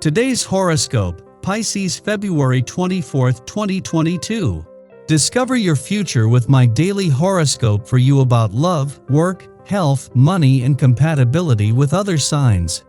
Today's horoscope, Pisces February 24, 2022. Discover your future with my daily horoscope for you about love, work, health, money, and compatibility with other signs.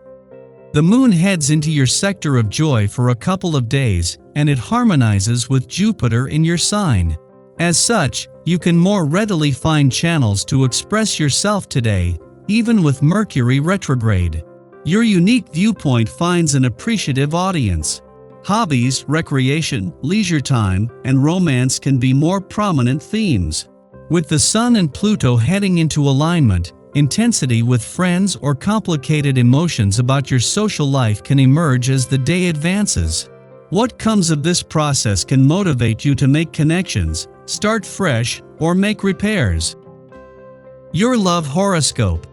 The moon heads into your sector of joy for a couple of days, and it harmonizes with Jupiter in your sign. As such, you can more readily find channels to express yourself today, even with Mercury retrograde. Your unique viewpoint finds an appreciative audience. Hobbies, recreation, leisure time, and romance can be more prominent themes. With the Sun and Pluto heading into alignment, intensity with friends or complicated emotions about your social life can emerge as the day advances. What comes of this process can motivate you to make connections, start fresh, or make repairs. Your love horoscope.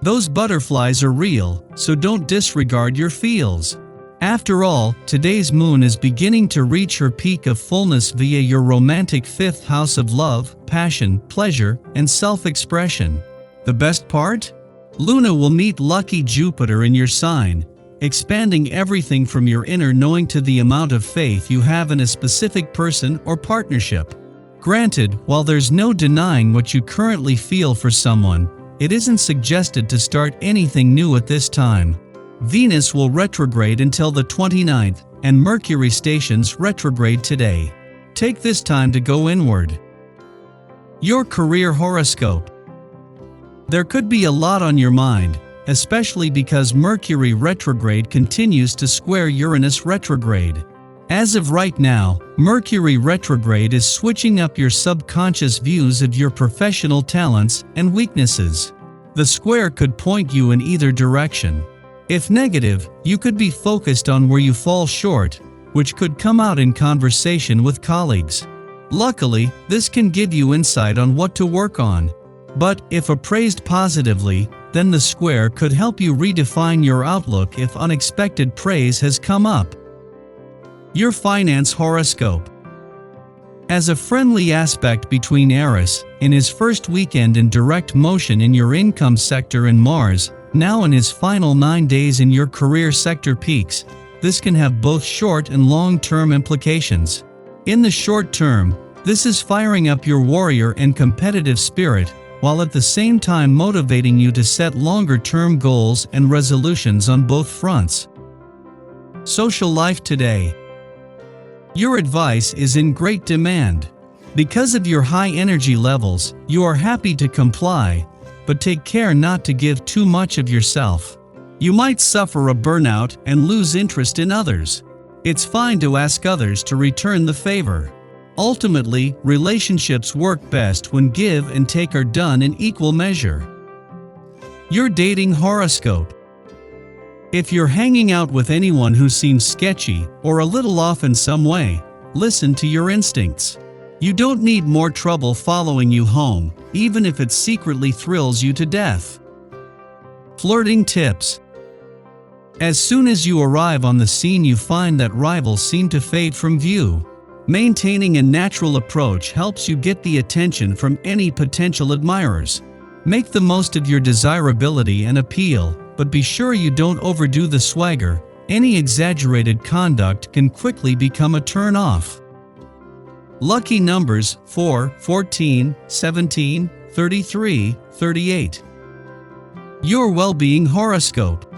Those butterflies are real, so don't disregard your feels. After all, today's moon is beginning to reach her peak of fullness via your romantic fifth house of love, passion, pleasure, and self-expression. The best part? Luna will meet lucky Jupiter in your sign, expanding everything from your inner knowing to the amount of faith you have in a specific person or partnership. Granted, while there's no denying what you currently feel for someone, it isn't suggested to start anything new at this time. Venus will retrograde until the 29th, and Mercury stations retrograde today. Take this time to go inward. Your career horoscope. There could be a lot on your mind, especially because Mercury retrograde continues to square Uranus retrograde. As of right now, Mercury retrograde is switching up your subconscious views of your professional talents and weaknesses. The square could point you in either direction. If negative, you could be focused on where you fall short, which could come out in conversation with colleagues. Luckily, this can give you insight on what to work on. But if appraised positively, then the square could help you redefine your outlook if unexpected praise has come up. Your finance horoscope. As a friendly aspect between Eris, in his first weekend in direct motion in your income sector, and Mars, now in his final 9 days in your career sector peaks, this can have both short and long-term implications. In the short term, this is firing up your warrior and competitive spirit, while at the same time motivating you to set longer-term goals and resolutions on both fronts. Social life today. Your advice is in great demand. Because of your high energy levels, you are happy to comply, but take care not to give too much of yourself. You might suffer a burnout and lose interest in others. It's fine to ask others to return the favor. Ultimately, relationships work best when give and take are done in equal measure. Your dating horoscope. If you're hanging out with anyone who seems sketchy or a little off in some way, listen to your instincts. You don't need more trouble following you home, even if it secretly thrills you to death. Flirting tips. As soon as you arrive on the scene, you find that rivals seem to fade from view. Maintaining a natural approach helps you get the attention from any potential admirers. Make the most of your desirability and appeal, but be sure you don't overdo the swagger. Any exaggerated conduct can quickly become a turn-off. Lucky numbers 4, 14, 17, 33, 38. Your well-being horoscope.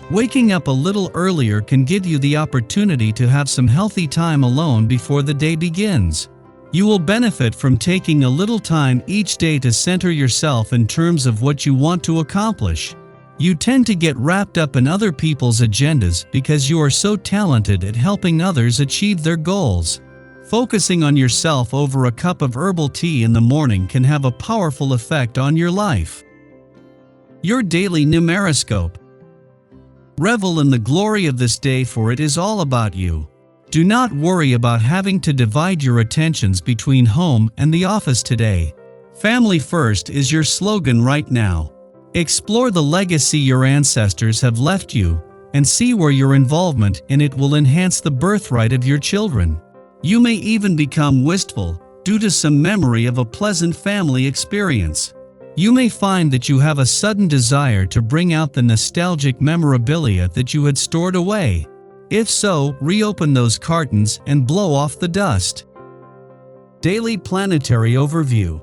Waking up a little earlier can give you the opportunity to have some healthy time alone before the day begins. You will benefit from taking a little time each day to center yourself in terms of what you want to accomplish. You tend to get wrapped up in other people's agendas because you are so talented at helping others achieve their goals. Focusing on yourself over a cup of herbal tea in the morning can have a powerful effect on your life. Your daily numeroscope. Revel in the glory of this day, for it is all about you. Do not worry about having to divide your attentions between home and the office today. Family first is your slogan right now. Explore the legacy your ancestors have left you, and see where your involvement in it will enhance the birthright of your children. You may even become wistful, due to some memory of a pleasant family experience. You may find that you have a sudden desire to bring out the nostalgic memorabilia that you had stored away. If so, reopen those cartons and blow off the dust. Daily Planetary Overview.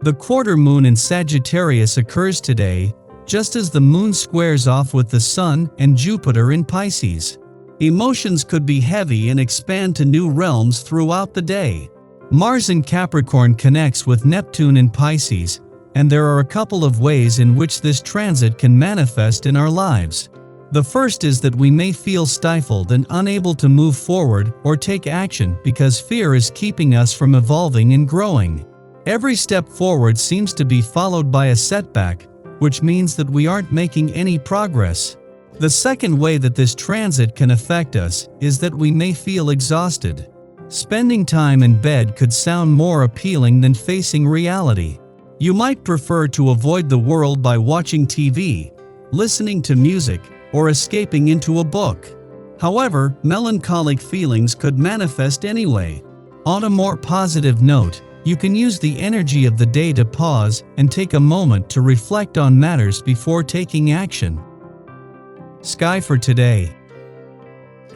The quarter moon in Sagittarius occurs today, just as the moon squares off with the Sun and Jupiter in Pisces. Emotions could be heavy and expand to new realms throughout the day. Mars in Capricorn connects with Neptune in Pisces, and there are a couple of ways in which this transit can manifest in our lives. The first is that we may feel stifled and unable to move forward or take action because fear is keeping us from evolving and growing. Every step forward seems to be followed by a setback, which means that we aren't making any progress. The second way that this transit can affect us is that we may feel exhausted. Spending time in bed could sound more appealing than facing reality. You might prefer to avoid the world by watching TV, listening to music, or escaping into a book. However, melancholic feelings could manifest anyway. On a more positive note, you can use the energy of the day to pause and take a moment to reflect on matters before taking action. Sky for today.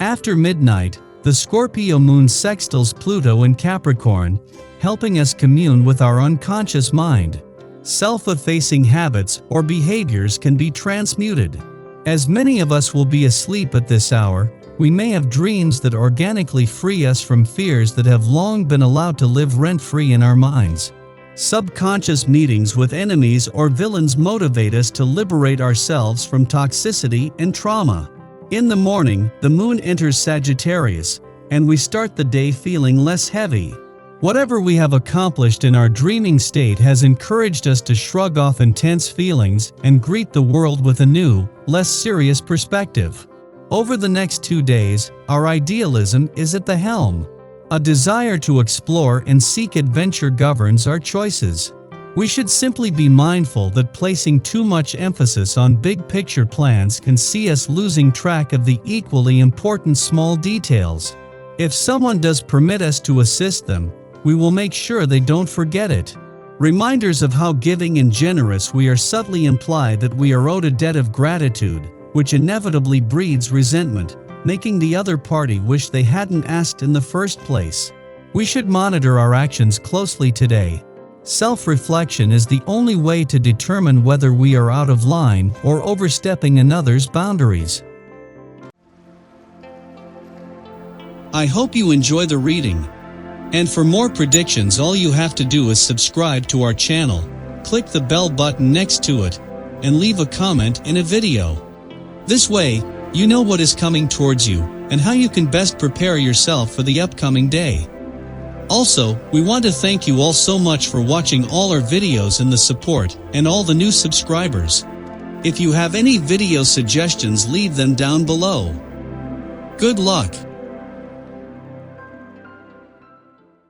After midnight, the Scorpio moon sextiles Pluto in Capricorn, helping us commune with our unconscious mind. Self-effacing habits or behaviors can be transmuted. As many of us will be asleep at this hour, we may have dreams that organically free us from fears that have long been allowed to live rent-free in our minds. Subconscious meetings with enemies or villains motivate us to liberate ourselves from toxicity and trauma. In the morning, the moon enters Sagittarius, and we start the day feeling less heavy. Whatever we have accomplished in our dreaming state has encouraged us to shrug off intense feelings and greet the world with a new, less serious perspective. Over the next 2 days, our idealism is at the helm. A desire to explore and seek adventure governs our choices. We should simply be mindful that placing too much emphasis on big-picture plans can see us losing track of the equally important small details. If someone does permit us to assist them, we will make sure they don't forget it. Reminders of how giving and generous we are subtly imply that we are owed a debt of gratitude, which inevitably breeds resentment, making the other party wish they hadn't asked in the first place. We should monitor our actions closely today. Self-reflection is the only way to determine whether we are out of line or overstepping another's boundaries. I hope you enjoy the reading. And for more predictions, all you have to do is subscribe to our channel, click the bell button next to it, and leave a comment in a video. This way, you know what is coming towards you and how you can best prepare yourself for the upcoming day. Also, we want to thank you all so much for watching all our videos and the support, and all the new subscribers. If you have any video suggestions, leave them down below. Good luck!